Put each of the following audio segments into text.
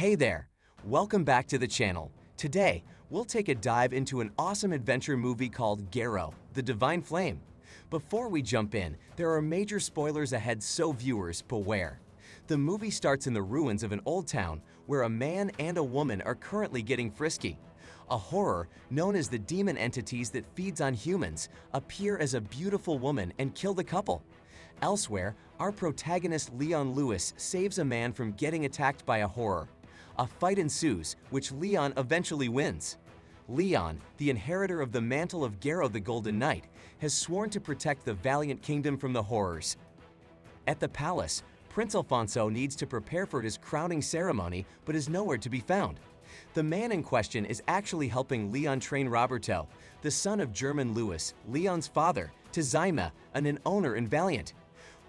Hey there! Welcome back to the channel. Today, we'll take a dive into an awesome adventure movie called Garo, The Divine Flame. Before we jump in, there are major spoilers ahead, so viewers, beware. The movie starts in the ruins of an old town where a man and a woman are currently getting frisky. A horror, known as the demon entities that feeds on humans, appear as a beautiful woman and kill the couple. Elsewhere, our protagonist Leon Lewis saves a man from getting attacked by a horror. A fight ensues, which Leon eventually wins. Leon, the inheritor of the mantle of Garo the Golden Knight, has sworn to protect the valiant kingdom from the horrors. At the palace, Prince Alfonso needs to prepare for his crowning ceremony but is nowhere to be found. The man in question is actually helping Leon train Roberto, the son of German Lewis, Leon's father, to Zyma, an owner in Valiant.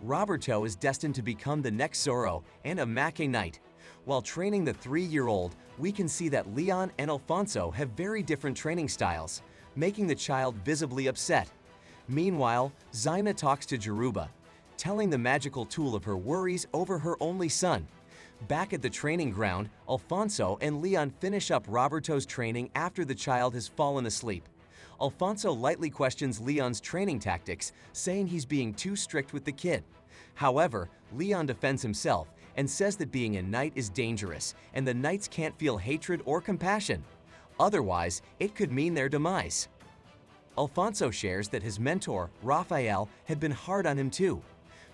Roberto is destined to become the next Zorro and a Mackay Knight. While training the 3-year-old, we can see that Leon and Alfonso have very different training styles, making the child visibly upset. Meanwhile, Zyma talks to Jaruba, telling the magical tool of her worries over her only son. Back at the training ground, Alfonso and Leon finish up Roberto's training after the child has fallen asleep. Alfonso lightly questions Leon's training tactics, saying he's being too strict with the kid. However, Leon defends himself and says that being a knight is dangerous and the knights can't feel hatred or compassion. Otherwise, it could mean their demise. Alfonso shares that his mentor, Raphael, had been hard on him too.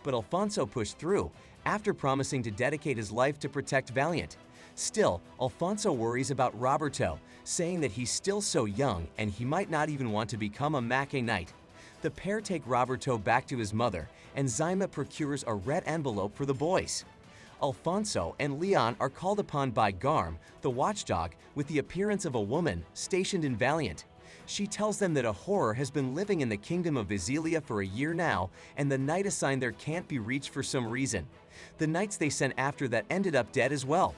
But Alfonso pushed through, after promising to dedicate his life to protect Valiant. Still, Alfonso worries about Roberto, saying that he's still so young and he might not even want to become a Mackay Knight. The pair take Roberto back to his mother, and Zyma procures a red envelope for the boys. Alfonso and Leon are called upon by Garm, the watchdog, with the appearance of a woman stationed in Valiant. She tells them that a horror has been living in the kingdom of Vizilia for a year now, and the knight assigned there can't be reached for some reason. The knights they sent after that ended up dead as well.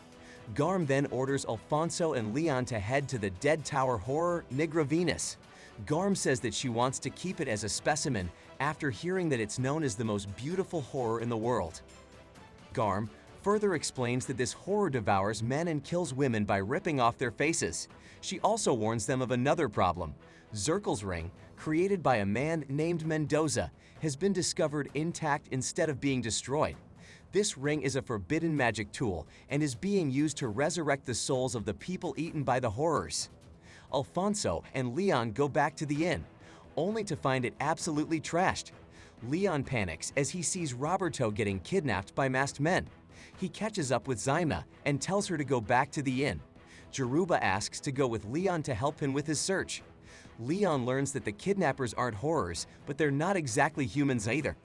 Garm then orders Alfonso and Leon to head to the dead tower horror Nigra Venus. Garm says that she wants to keep it as a specimen after hearing that it's known as the most beautiful horror in the world. Garm further explains that this horror devours men and kills women by ripping off their faces. She also warns them of another problem. Zirkel's ring, created by a man named Mendoza, has been discovered intact instead of being destroyed. This ring is a forbidden magic tool and is being used to resurrect the souls of the people eaten by the horrors. Alfonso and Leon go back to the inn, only to find it absolutely trashed. Leon panics as he sees Roberto getting kidnapped by masked men. He catches up with Zyma and tells her to go back to the inn. Jaruba asks to go with Leon to help him with his search. Leon learns that the kidnappers aren't horrors, but they're not exactly humans either.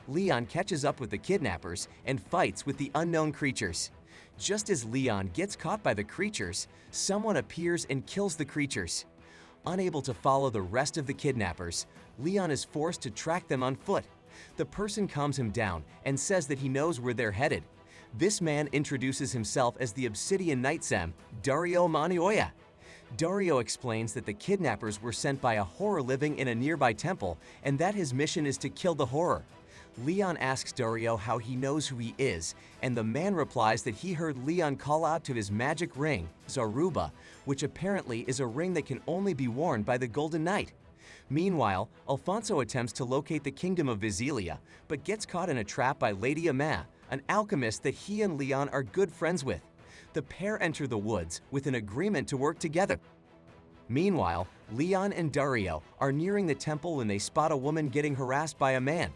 Leon catches up with the kidnappers and fights with the unknown creatures. Just as Leon gets caught by the creatures, someone appears and kills the creatures. Unable to follow the rest of the kidnappers, Leon is forced to track them on foot. The person calms him down and says that he knows where they're headed. This man introduces himself as the Obsidian Knight Sam, Dario Manioya. Dario explains that the kidnappers were sent by a horror living in a nearby temple and that his mission is to kill the horror. Leon asks Dario how he knows who he is, and the man replies that he heard Leon call out to his magic ring, Zaruba, which apparently is a ring that can only be worn by the Golden Knight. Meanwhile, Alfonso attempts to locate the kingdom of Vizilia, but gets caught in a trap by Lady Ama, an alchemist that he and Leon are good friends with. The pair enter the woods with an agreement to work together. Meanwhile, Leon and Dario are nearing the temple when they spot a woman getting harassed by a man.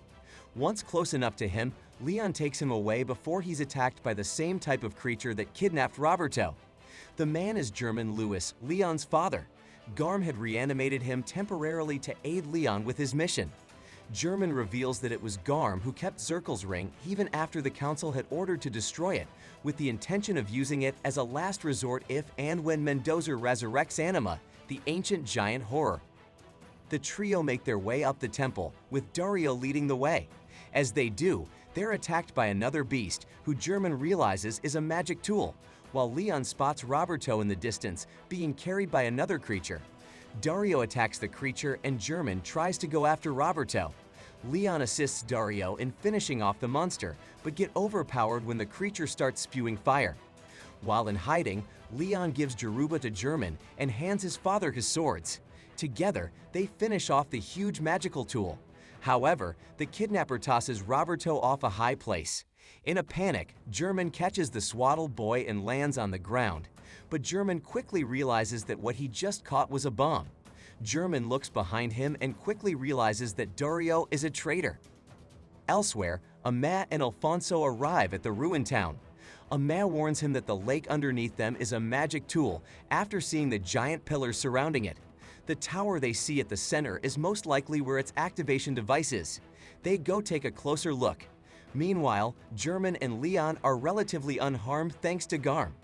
Once close enough to him, Leon takes him away before he's attacked by the same type of creature that kidnapped Roberto. The man is German Lewis, Leon's father. Garm had reanimated him temporarily to aid Leon with his mission. German reveals that it was Garm who kept Zirkel's ring even after the council had ordered to destroy it, with the intention of using it as a last resort if and when Mendoza resurrects Anima, the ancient giant horror. The trio make their way up the temple, with Dario leading the way. As they do, they're attacked by another beast, who German realizes is a magic tool, while Leon spots Roberto in the distance, being carried by another creature. Dario attacks the creature and German tries to go after Roberto. Leon assists Dario in finishing off the monster, but get overpowered when the creature starts spewing fire. While in hiding, Leon gives Jaruba to German and hands his father his swords. Together, they finish off the huge magical tool. However, the kidnapper tosses Roberto off a high place. In a panic, German catches the swaddled boy and lands on the ground. But German quickly realizes that what he just caught was a bomb. German looks behind him and quickly realizes that Dario is a traitor. Elsewhere, Amat and Alfonso arrive at the ruined town. Amat warns him that the lake underneath them is a magic tool after seeing the giant pillars surrounding it. The tower they see at the center is most likely where its activation device is. They go take a closer look. Meanwhile, German and Leon are relatively unharmed thanks to Garm.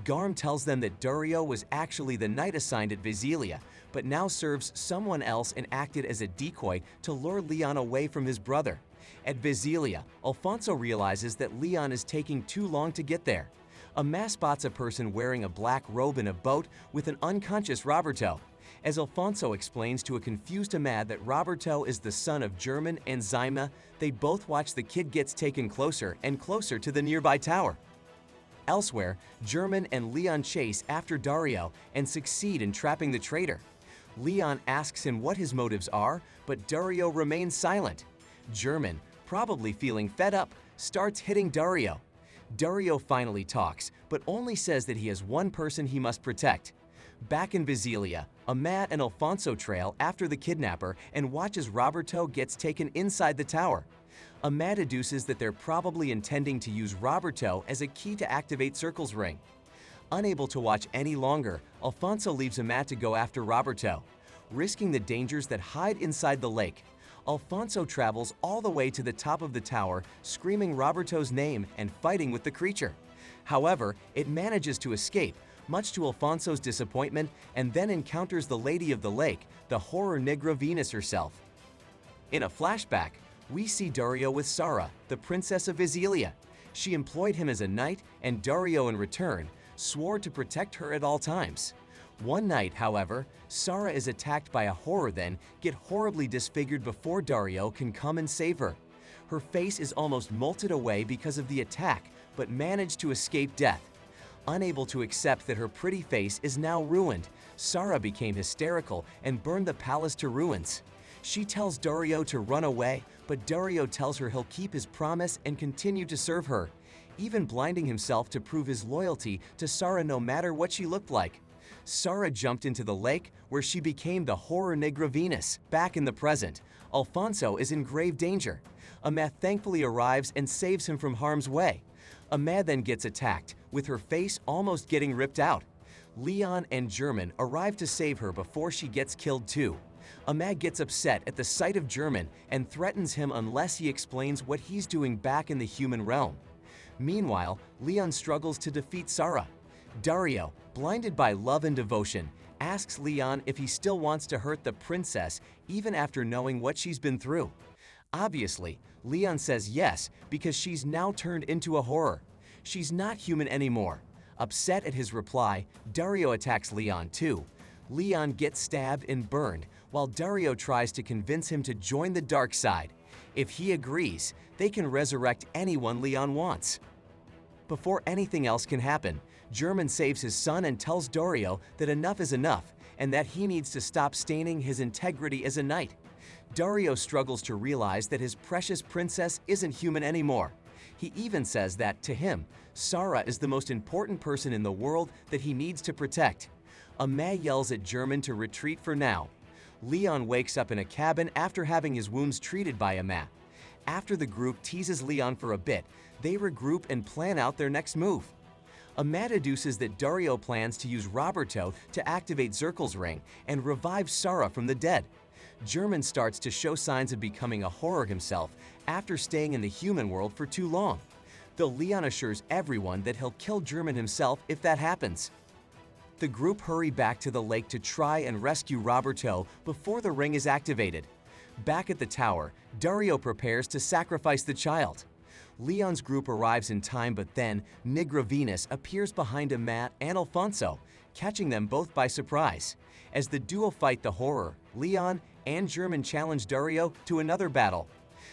Garm tells them that Dario was actually the knight assigned at Vigilia, but now serves someone else and acted as a decoy to lure Leon away from his brother. At Vigilia, Alfonso realizes that Leon is taking too long to get there. Amat spots a person wearing a black robe in a boat with an unconscious Roberto. As Alfonso explains to a confused Amat that Roberto is the son of German and Zyma, they both watch the kid gets taken closer and closer to the nearby tower. Elsewhere, German and Leon chase after Dario and succeed in trapping the traitor. Leon asks him what his motives are, but Dario remains silent. German, probably feeling fed up, starts hitting Dario. Dario finally talks, but only says that he has one person he must protect. Back in Vigilia, Amat and Alfonso trail after the kidnapper and watch as Roberto gets taken inside the tower. Amat deduces that they're probably intending to use Roberto as a key to activate Circle's ring. Unable to watch any longer, Alfonso leaves Amat to go after Roberto. Risking the dangers that hide inside the lake, Alfonso travels all the way to the top of the tower, screaming Roberto's name and fighting with the creature. However, it manages to escape, much to Alfonso's disappointment, and then encounters the Lady of the Lake, the horror Negra Venus herself. In a flashback, we see Dario with Sara, the princess of Vigilia. She employed him as a knight, and Dario in return swore to protect her at all times. One night, however, Sara is attacked by a horror, then get horribly disfigured before Dario can come and save her. Her face is almost molted away because of the attack, but managed to escape death. Unable to accept that her pretty face is now ruined, Sara became hysterical and burned the palace to ruins. She tells Dario to run away, but Dario tells her he'll keep his promise and continue to serve her, even blinding himself to prove his loyalty to Sara no matter what she looked like. Sara jumped into the lake, where she became the horror Negra Venus. Back in the present, Alfonso is in grave danger. Amat thankfully arrives and saves him from harm's way. Amat then gets attacked, with her face almost getting ripped out. Leon and German arrive to save her before she gets killed too. Amat gets upset at the sight of German and threatens him unless he explains what he's doing back in the human realm. Meanwhile, Leon struggles to defeat Sara. Dario, blinded by love and devotion, asks Leon if he still wants to hurt the princess even after knowing what she's been through. Obviously, Leon says yes because she's now turned into a horror. She's not human anymore. Upset at his reply, Dario attacks Leon too. Leon gets stabbed and burned, while Dario tries to convince him to join the dark side. If he agrees, they can resurrect anyone Leon wants. Before anything else can happen, German saves his son and tells Dario that enough is enough and that he needs to stop staining his integrity as a knight. Dario struggles to realize that his precious princess isn't human anymore. He even says that, to him, Sara is the most important person in the world that he needs to protect. Amat yells at German to retreat for now. Leon wakes up in a cabin after having his wounds treated by Amat. After the group teases Leon for a bit, they regroup and plan out their next move. Amat deduces that Dario plans to use Roberto to activate Zirkel's ring and revive Sara from the dead. German starts to show signs of becoming a horror himself after staying in the human world for too long, though Leon assures everyone that he'll kill German himself if that happens. The group hurry back to the lake to try and rescue Roberto before the ring is activated. Back at the tower, Dario prepares to sacrifice the child. Leon's group arrives in time, but then Negra Venus appears behind Amat and Alfonso, catching them both by surprise. As the duo fight the horror, Leon and German challenge Dario to another battle.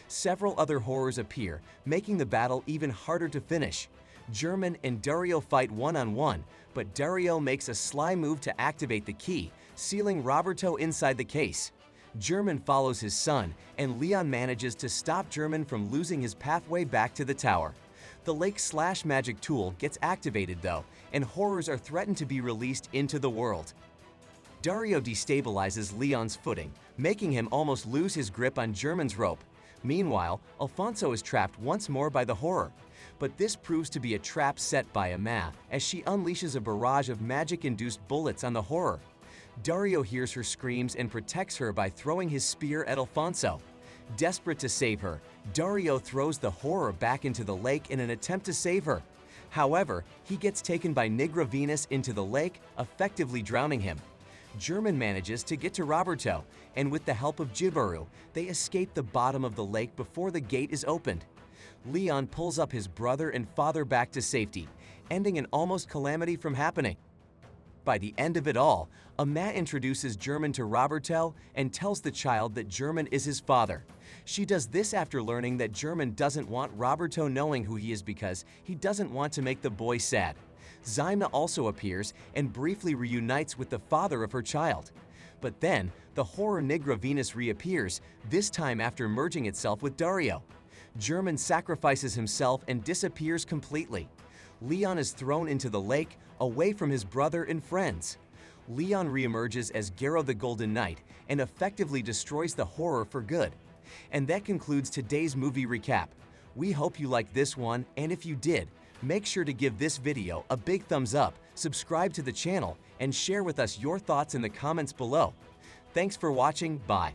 Several other horrors appear, making the battle even harder to finish. German and Dario fight one-on-one, but Dario makes a sly move to activate the key, sealing Roberto inside the case. German follows his son, and Leon manages to stop German from losing his pathway back to the tower. The Lake Slash magic tool gets activated though, and horrors are threatened to be released into the world. Dario destabilizes Leon's footing, making him almost lose his grip on German's rope. Meanwhile, Alfonso is trapped once more by the horror. But this proves to be a trap set by Ama, as she unleashes a barrage of magic-induced bullets on the horror. Dario hears her screams and protects her by throwing his spear at Alfonso. Desperate to save her, Dario throws the horror back into the lake in an attempt to save her. However, he gets taken by Nigra Venus into the lake, effectively drowning him. German manages to get to Roberto, and with the help of Jibaru, they escape the bottom of the lake before the gate is opened. Leon pulls up his brother and father back to safety, ending an almost calamity from happening. By the end of it all, Ama introduces German to Roberto and tells the child that German is his father. She does this after learning that German doesn't want Roberto knowing who he is because he doesn't want to make the boy sad. Ximena also appears and briefly reunites with the father of her child. But then, the horror Nigra Venus reappears, this time after merging itself with Dario. German sacrifices himself and disappears completely. Leon is thrown into the lake, away from his brother and friends. Leon reemerges as Garo the Golden Knight and effectively destroys the horror for good. And that concludes today's movie recap. We hope you liked this one, and if you did, make sure to give this video a big thumbs up, subscribe to the channel, and share with us your thoughts in the comments below. Thanks for watching, bye.